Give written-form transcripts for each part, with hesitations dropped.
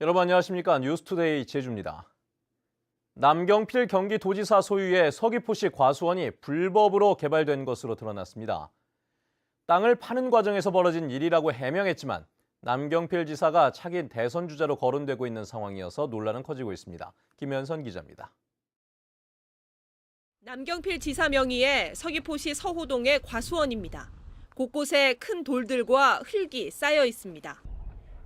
여러분 안녕하십니까? 뉴스투데이 제주입니다. 남경필 경기도지사 소유의 서귀포시 과수원이 불법으로 개발된 것으로 드러났습니다. 땅을 파는 과정에서 벌어진 일이라고 해명했지만 남경필 지사가 차기 대선 주자로 거론되고 있는 상황이어서 논란은 커지고 있습니다. 김현선 기자입니다. 남경필 지사 명의의 서귀포시 서호동의 과수원입니다. 곳곳에 큰 돌들과 흙이 쌓여 있습니다.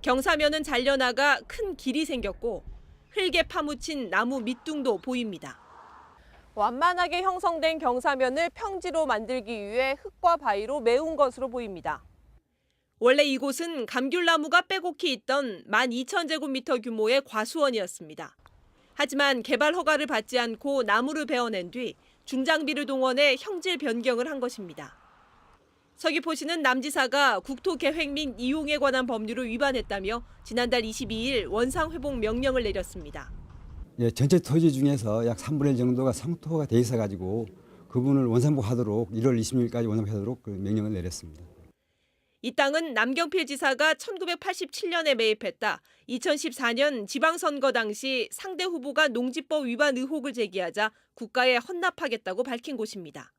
경사면은 잘려나가 큰 길이 생겼고 흙에 파묻힌 나무 밑둥도 보입니다. 완만하게 형성된 경사면을 평지로 만들기 위해 흙과 바위로 메운 것으로 보입니다. 원래 이곳은 감귤나무가 빼곡히 있던 12,000제곱미터 규모의 과수원이었습니다. 하지만 개발 허가를 받지 않고 나무를 베어낸 뒤 중장비를 동원해 형질 변경을 한 것입니다. 서귀포시는 남 지사가 국토계획 및 이용에 관한 법률을 위반했다며 지난달 22일 원상회복 명령을 내렸습니다. 전체 토지 중에서 약 3분의 1 정도가 성토가 돼 있어가지고 그분을 원상복하도록 1월 26일까지 원상복하도록 명령을 내렸습니다. 이 땅은 남경필 지사가 1987년에 매입했다 2014년 지방선거 당시 상대 후보가 농지법 위반 의혹을 제기하자 국가에 헌납하겠다고 밝힌 곳입니다.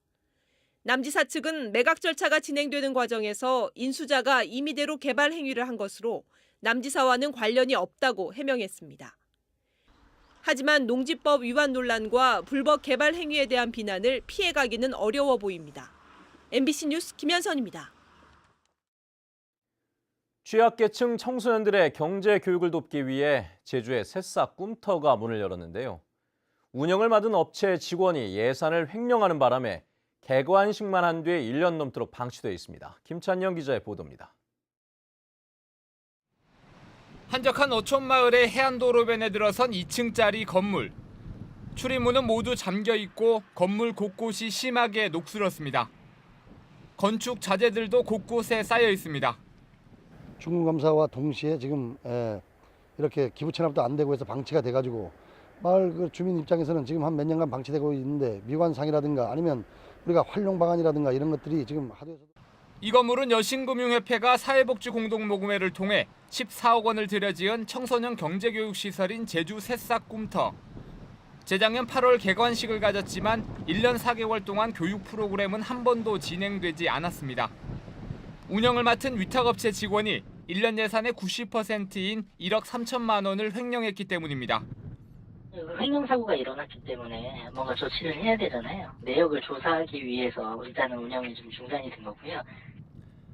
남 지사 측은 매각 절차가 진행되는 과정에서 인수자가 임의대로 개발 행위를 한 것으로 남 지사와는 관련이 없다고 해명했습니다. 하지만 농지법 위반 논란과 불법 개발 행위에 대한 비난을 피해가기는 어려워 보입니다. MBC 뉴스 김현선입니다. 취약계층 청소년들의 경제 교육을 돕기 위해 제주의 새싹 꿈터가 문을 열었는데요. 운영을 맡은 업체 직원이 예산을 횡령하는 바람에 개관식만 한 뒤에 1년 넘도록 방치돼 있습니다. 김찬영 기자의 보도입니다. 한적한 어촌마을의 해안도로변에 들어선 2층짜리 건물. 출입문은 모두 잠겨 있고 건물 곳곳이 심하게 녹슬었습니다. 건축 자재들도 곳곳에 쌓여 있습니다. 중공감사와 동시에 지금 이렇게 기부 체납도 안 되고 해서 방치가 돼가지고 마을 그 주민 입장에서는 지금 한 몇 년간 방치되고 있는데 미관상이라든가 아니면 우리가 활용 방안이라든가 이런 것들이 지금 하도해서. 이 건물은 여신금융협회가 사회복지공동모금회를 통해 14억 원을 들여 지은 청소년 경제교육시설인 제주 새싹 꿈터. 재작년 8월 개관식을 가졌지만 1년 4개월 동안 교육 프로그램은 한 번도 진행되지 않았습니다. 운영을 맡은 위탁업체 직원이 1년 예산의 90%인 1억 3천만 원을 횡령했기 때문입니다. 횡령 사고가 일어났기 때문에 뭔가 조치를 해야 되잖아요. 내역을 조사하기 위해서 일단은 운영이 좀 중단이 된 거고요.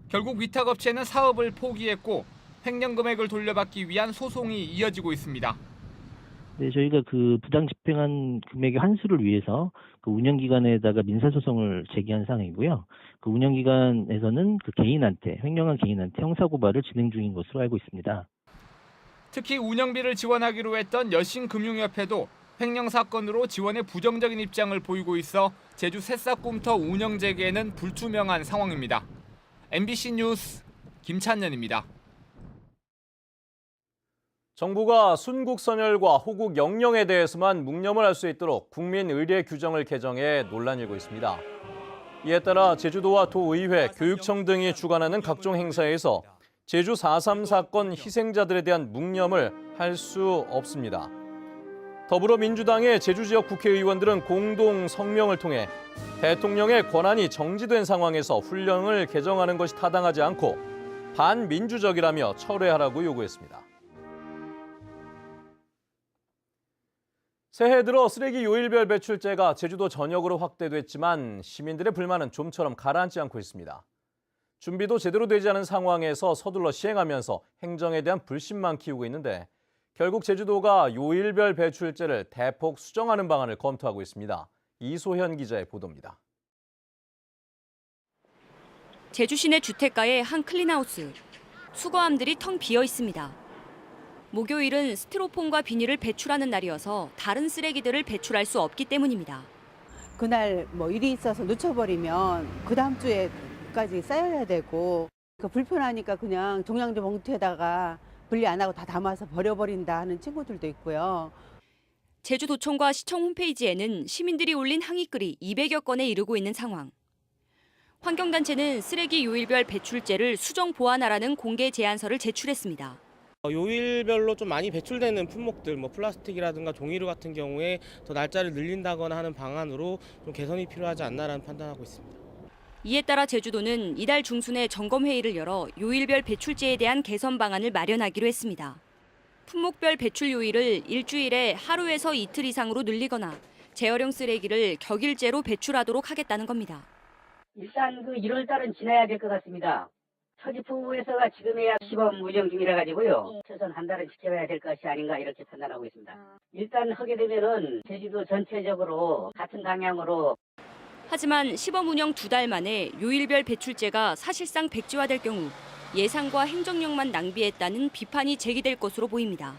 결국 위탁업체는 사업을 포기했고 횡령 금액을 돌려받기 위한 소송이 이어지고 있습니다. 네, 저희가 그 부당 집행한 금액의 환수를 위해서 그 운영기관에다가 민사소송을 제기한 상황이고요. 그 운영기관에서는 그 개인한테, 횡령한 개인한테 형사고발을 진행 중인 것으로 알고 있습니다. 특히 운영비를 지원하기로 했던 여신금융협회도 횡령 사건으로 지원에 부정적인 입장을 보이고 있어 제주 새싹 꿈터 운영 재개는 불투명한 상황입니다. MBC 뉴스 김찬년입니다. 정부가 순국선열과 호국 영령에 대해서만 묵념을 할 수 있도록 국민의례 규정을 개정해 논란이 일고 있습니다. 이에 따라 제주도와 도의회, 교육청 등이 주관하는 각종 행사에서 제주 4.3 사건 희생자들에 대한 묵념을 할 수 없습니다. 더불어민주당의 제주 지역 국회의원들은 공동 성명을 통해 대통령의 권한이 정지된 상황에서 훈령을 개정하는 것이 타당하지 않고 반민주적이라며 철회하라고 요구했습니다. 새해 들어 쓰레기 요일별 배출제가 제주도 전역으로 확대됐지만 시민들의 불만은 좀처럼 가라앉지 않고 있습니다. 준비도 제대로 되지 않은 상황에서 서둘러 시행하면서 행정에 대한 불신만 키우고 있는데 결국 제주도가 요일별 배출제를 대폭 수정하는 방안을 검토하고 있습니다. 이소현 기자의 보도입니다. 제주 시내 주택가의 한 클린하우스. 수거함들이 텅 비어 있습니다. 목요일은 스티로폼과 비닐을 배출하는 날이어서 다른 쓰레기들을 배출할 수 없기 때문입니다. 그날 일이 있어서 놓쳐버리면 그 다음 주에까지 쌓여야 되고 불편하니까 그냥 종량제 봉투에다가 분리 안 하고 다 담아서 버려버린다 하는 친구들도 있고요. 제주도청과 시청 홈페이지에는 시민들이 올린 항의글이 200여 건에 이르고 있는 상황. 환경단체는 쓰레기 요일별 배출제를 수정 보완하라는 공개 제안서를 제출했습니다. 요일별로 좀 많이 배출되는 품목들, 플라스틱이라든가 종이류 같은 경우에 더 날짜를 늘린다거나 하는 방안으로 좀 개선이 필요하지 않나라는 판단하고 있습니다. 이에 따라 제주도는 이달 중순에 점검회의를 열어 요일별 배출제에 대한 개선 방안을 마련하기로 했습니다. 품목별 배출 요일을 일주일에 하루에서 이틀 이상으로 늘리거나 재활용 쓰레기를 격일제로 배출하도록 하겠다는 겁니다. 일단 1월 달은 지나야 될 것 같습니다. 서귀포에서가 지금에야 시범 운영 중이라 가지고요. 최소한 한 달은 지켜야 될 것이 아닌가 이렇게 판단하고 있습니다. 일단 하게 되면은 제주도 전체적으로 같은 방향으로. 하지만 시범 운영 2달 만에 요일별 배출제가 사실상 백지화될 경우 예산과 행정력만 낭비했다는 비판이 제기될 것으로 보입니다.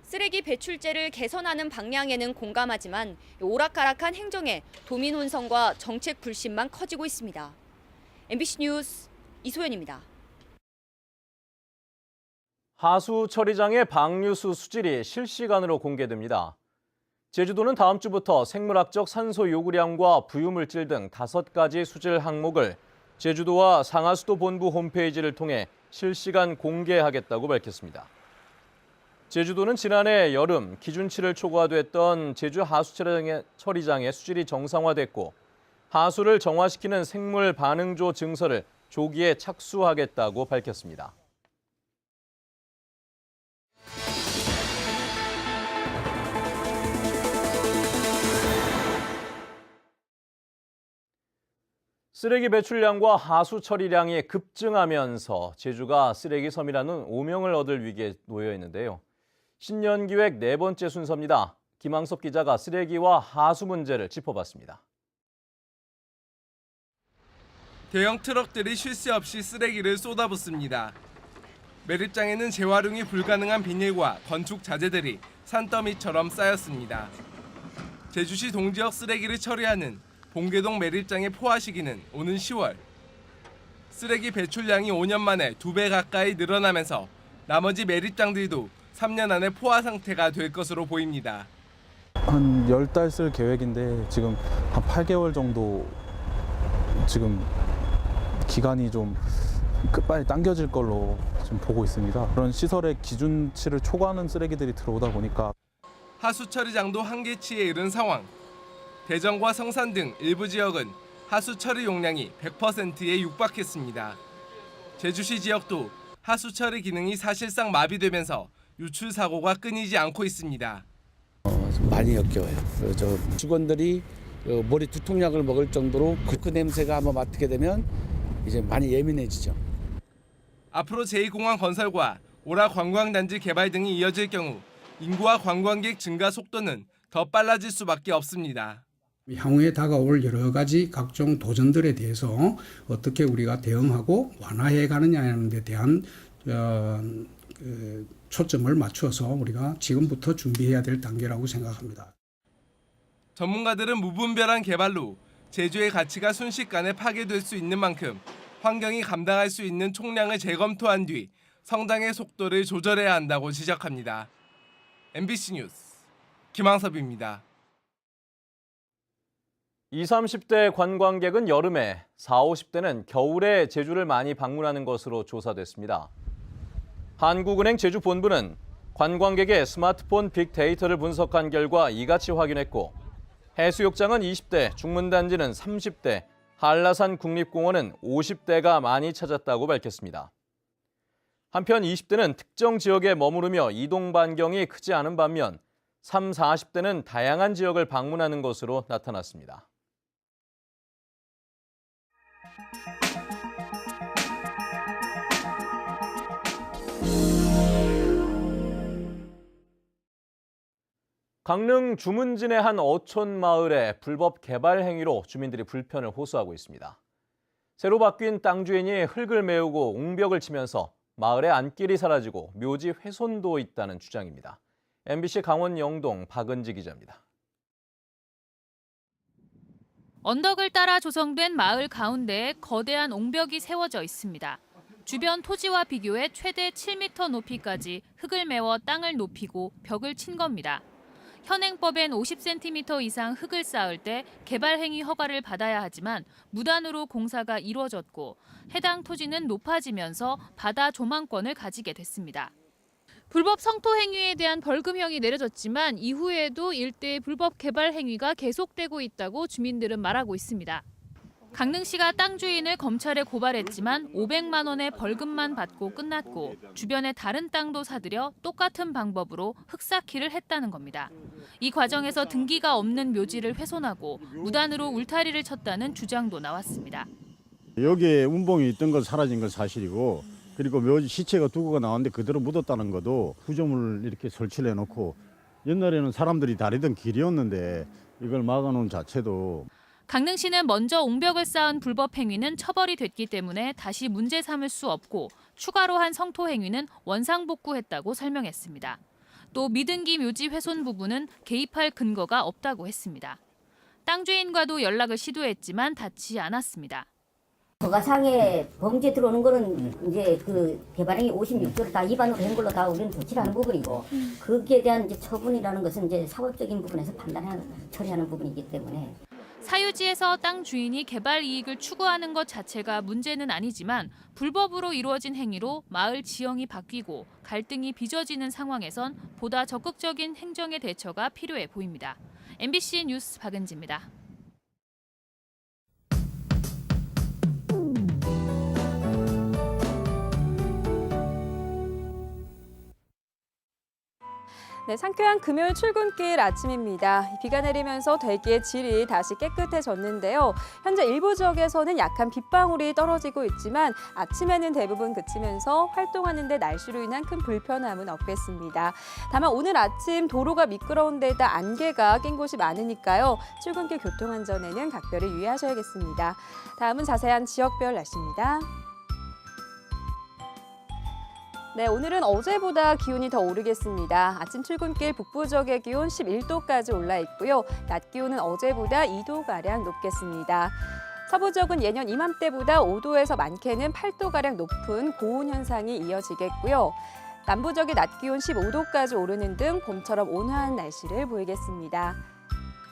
쓰레기 배출제를 개선하는 방향에는 공감하지만 오락가락한 행정에 도민 혼선과 정책 불신만 커지고 있습니다. MBC 뉴스 이소연입니다. 하수 처리장의 방류수 수질이 실시간으로 공개됩니다. 제주도는 다음 주부터 생물학적 산소 요구량과 부유물질 등 5가지 수질 항목을 제주도와 상하수도 본부 홈페이지를 통해 실시간 공개하겠다고 밝혔습니다. 제주도는 지난해 여름 기준치를 초과됐던 제주 하수 처리장의 수질이 정상화됐고 하수를 정화시키는 생물 반응조 증서를 조기에 착수하겠다고 밝혔습니다. 쓰레기 배출량과 하수 처리량이 급증하면서 제주가 쓰레기 섬이라는 오명을 얻을 위기에 놓여 있는데요. 신년기획 4번째 순서입니다. 김항섭 기자가 쓰레기와 하수 문제를 짚어봤습니다. 대형 트럭들이 쉴 새 없이 쓰레기를 쏟아붓습니다. 매립장에는 재활용이 불가능한 비닐과 건축 자재들이 산더미처럼 쌓였습니다. 제주시 동지역 쓰레기를 처리하는 봉계동 매립장의 포화 시기는 오는 10월. 쓰레기 배출량이 5년 만에 2배 가까이 늘어나면서 나머지 매립장들도 3년 안에 포화 상태가 될 것으로 보입니다. 한 10달 쓸 계획인데 지금 한 8개월 정도 지금 기간이 좀 빨리 당겨질 걸로 지금 보고 있습니다. 그런 시설의 기준치를 초과하는 쓰레기들이 들어오다 보니까 하수 처리장도 한계치에 이른 상황. 대전과 성산 등 일부 지역은 하수 처리 용량이 100%에 육박했습니다. 제주시 지역도 하수 처리 기능이 사실상 마비되면서 유출 사고가 끊이지 않고 있습니다. 많이 역겨워요. 직원들이 머리 두통약을 먹을 정도로 그 냄새가 한번 맡게 되면 이제 많이 예민해지죠. 앞으로 제2공항 건설과 오라 관광단지 개발 등이 이어질 경우 인구와 관광객 증가 속도는 더 빨라질 수밖에 없습니다. 향후에 다가올 여러 가지 각종 도전들에 대해서 어떻게 우리가 대응하고 완화해 가느냐는 데 대한 초점을 맞춰서 우리가 지금부터 준비해야 될 단계라고 생각합니다. 전문가들은 무분별한 개발로 제주의 가치가 순식간에 파괴될 수 있는 만큼 환경이 감당할 수 있는 총량을 재검토한 뒤 성장의 속도를 조절해야 한다고 지적합니다. MBC 뉴스 김항섭입니다. 20, 30대 관광객은 여름에, 40, 50대는 겨울에 제주를 많이 방문하는 것으로 조사됐습니다. 한국은행 제주본부는 관광객의 스마트폰 빅데이터를 분석한 결과 이같이 확인했고 해수욕장은 20대, 중문단지는 30대, 한라산 국립공원은 50대가 많이 찾았다고 밝혔습니다. 한편 20대는 특정 지역에 머무르며 이동 반경이 크지 않은 반면 30, 40대는 다양한 지역을 방문하는 것으로 나타났습니다. 강릉 주문진의 한 어촌 마을의 불법 개발 행위로 주민들이 불편을 호소하고 있습니다. 새로 바뀐 땅 주인이 흙을 메우고 옹벽을 치면서 마을의 안길이 사라지고 묘지 훼손도 있다는 주장입니다. MBC 강원 영동 박은지 기자입니다. 언덕을 따라 조성된 마을 가운데에 거대한 옹벽이 세워져 있습니다. 주변 토지와 비교해 최대 7m 높이까지 흙을 메워 땅을 높이고 벽을 친 겁니다. 현행법엔 50cm 이상 흙을 쌓을 때 개발 행위 허가를 받아야 하지만 무단으로 공사가 이루어졌고 해당 토지는 높아지면서 바다 조망권을 가지게 됐습니다. 불법 성토 행위에 대한 벌금형이 내려졌지만 이후에도 일대의 불법 개발 행위가 계속되고 있다고 주민들은 말하고 있습니다. 강릉시가 땅 주인을 검찰에 고발했지만 500만 원의 벌금만 받고 끝났고 주변의 다른 땅도 사들여 똑같은 방법으로 흙쌓기를 했다는 겁니다. 이 과정에서 등기가 없는 묘지를 훼손하고 무단으로 울타리를 쳤다는 주장도 나왔습니다. 여기에 운봉이 있던 건 사라진 건 사실이고, 그리고 묘지 시체가 두 구가 나왔는데 그대로 묻었다는 것도 구조물을 이렇게 설치를 해놓고, 옛날에는 사람들이 다니던 길이었는데 이걸 막아놓은 자체도. 강릉시는 먼저 옹벽을 쌓은 불법 행위는 처벌이 됐기 때문에 다시 문제 삼을 수 없고 추가로 한 성토 행위는 원상복구했다고 설명했습니다. 또 미등기 묘지 훼손 부분은 개입할 근거가 없다고 했습니다. 땅 주인과도 연락을 시도했지만 닿지 않았습니다. 허가상에 범죄 들어오는 거는 이제 그 개발행위 56조를 다 위반으로 한 걸로 다 우리는 조치를 하는 부분이고, 거기에 대한 이제 처분이라는 것은 이제 사법적인 부분에서 처리하는 부분이기 때문에. 사유지에서 땅 주인이 개발 이익을 추구하는 것 자체가 문제는 아니지만 불법으로 이루어진 행위로 마을 지형이 바뀌고 갈등이 빚어지는 상황에선 보다 적극적인 행정의 대처가 필요해 보입니다. MBC 뉴스 박은지입니다. 네, 상쾌한 금요일 출근길 아침입니다. 비가 내리면서 대기의 질이 다시 깨끗해졌는데요. 현재 일부 지역에서는 약한 빗방울이 떨어지고 있지만 아침에는 대부분 그치면서 활동하는 데 날씨로 인한 큰 불편함은 없겠습니다. 다만 오늘 아침 도로가 미끄러운 데다 안개가 낀 곳이 많으니까요. 출근길 교통안전에는 각별히 유의하셔야겠습니다. 다음은 자세한 지역별 날씨입니다. 네, 오늘은 어제보다 기온이 더 오르겠습니다. 아침 출근길 북부 지역의 기온 11도까지 올라 있고요. 낮 기온은 어제보다 2도가량 높겠습니다. 서부 지역은 예년 이맘때보다 5도에서 많게는 8도가량 높은 고온 현상이 이어지겠고요. 남부 지역의 낮 기온 15도까지 오르는 등 봄처럼 온화한 날씨를 보이겠습니다.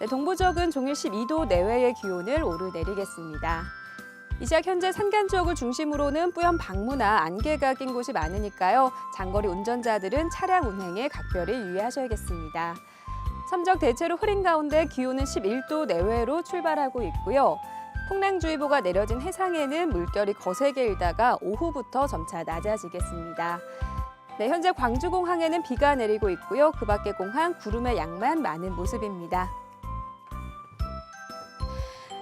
네, 동부 지역은 종일 12도 내외의 기온을 오르내리겠습니다. 이 시각 현재 산간 지역을 중심으로는 뿌연 방문화, 안개가 낀 곳이 많으니까요. 장거리 운전자들은 차량 운행에 각별히 유의하셔야겠습니다. 섬적 대체로 흐린 가운데 기온은 11도 내외로 출발하고 있고요. 풍랑주의보가 내려진 해상에는 물결이 거세게 일다가 오후부터 점차 낮아지겠습니다. 네, 현재 광주공항에는 비가 내리고 있고요. 그 밖의 공항 구름의 양만 많은 모습입니다.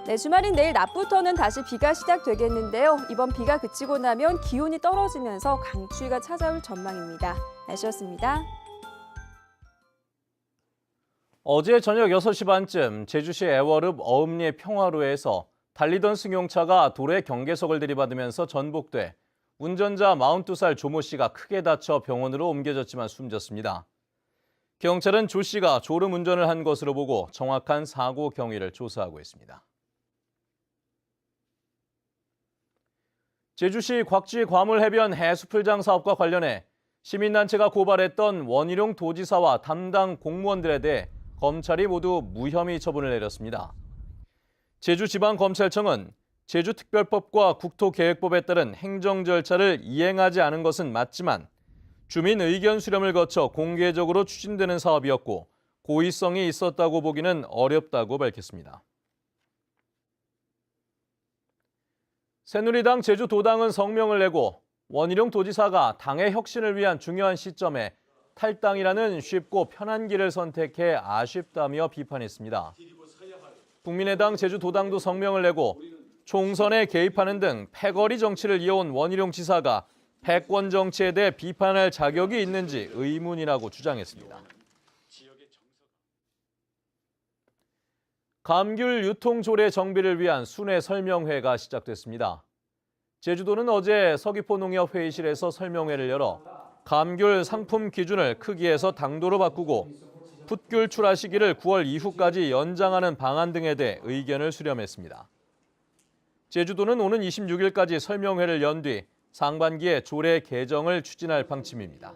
네, 주말인 내일 낮부터는 다시 비가 시작되겠는데요. 이번 비가 그치고 나면 기온이 떨어지면서 강추위가 찾아올 전망입니다. 날씨였습니다. 어제 저녁 6시 반쯤 제주시 애월읍 어음리 평화로에서 달리던 승용차가 도로에 경계석을 들이받으면서 전복돼 운전자 42살 조모 씨가 크게 다쳐 병원으로 옮겨졌지만 숨졌습니다. 경찰은 조 씨가 졸음 운전을 한 것으로 보고 정확한 사고 경위를 조사하고 있습니다. 제주시 곽지 과물해변 해수풀장 사업과 관련해 시민단체가 고발했던 원희룡 도지사와 담당 공무원들에 대해 검찰이 모두 무혐의 처분을 내렸습니다. 제주지방검찰청은 제주특별법과 국토계획법에 따른 행정 절차를 이행하지 않은 것은 맞지만 주민 의견 수렴을 거쳐 공개적으로 추진되는 사업이었고 고의성이 있었다고 보기는 어렵다고 밝혔습니다. 새누리당 제주도당은 성명을 내고 원희룡 도지사가 당의 혁신을 위한 중요한 시점에 탈당이라는 쉽고 편한 길을 선택해 아쉽다며 비판했습니다. 국민의당 제주도당도 성명을 내고 총선에 개입하는 등 패거리 정치를 이어온 원희룡 지사가 패권 정치에 대해 비판할 자격이 있는지 의문이라고 주장했습니다. 감귤 유통 조례 정비를 위한 순회 설명회가 시작됐습니다. 제주도는 어제 서귀포 농협 회의실에서 설명회를 열어 감귤 상품 기준을 크기에서 당도로 바꾸고 풋귤 출하 시기를 9월 이후까지 연장하는 방안 등에 대해 의견을 수렴했습니다. 제주도는 오는 26일까지 설명회를 연 뒤 상반기에 조례 개정을 추진할 방침입니다.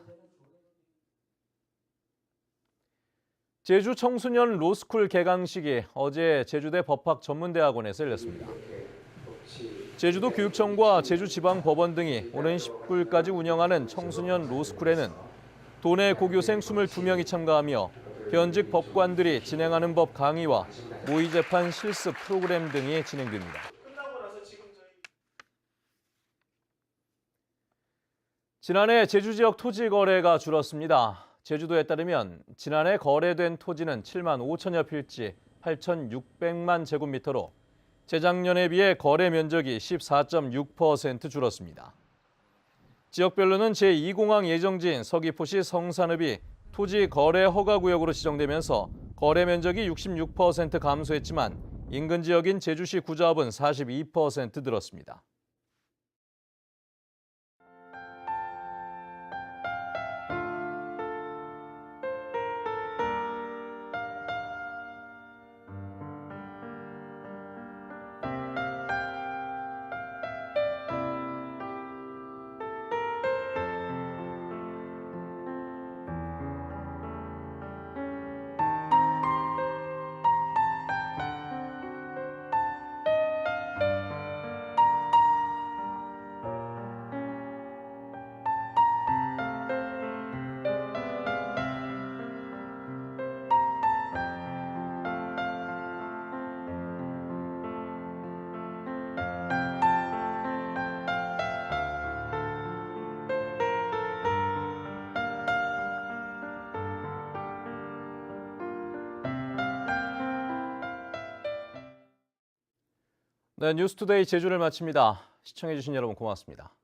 제주 청소년 로스쿨 개강식이 어제 제주대 법학전문대학원에서 열렸습니다. 제주도 교육청과 제주지방법원 등이 오는 19일까지 운영하는 청소년 로스쿨에는 도내 고교생 22명이 참가하며 현직 법관들이 진행하는 법 강의와 모의 재판 실습 프로그램 등이 진행됩니다. 지난해 제주 지역 토지 거래가 줄었습니다. 제주도에 따르면 지난해 거래된 토지는 7만 5천여 필지 8,600만 제곱미터로 재작년에 비해 거래 면적이 14.6% 줄었습니다. 지역별로는 제2공항 예정지인 서귀포시 성산읍이 토지 거래 허가구역으로 지정되면서 거래 면적이 66% 감소했지만 인근 지역인 제주시 구자읍은 42% 늘었습니다. 네, 뉴스투데이 제주를 마칩니다. 시청해주신 여러분 고맙습니다.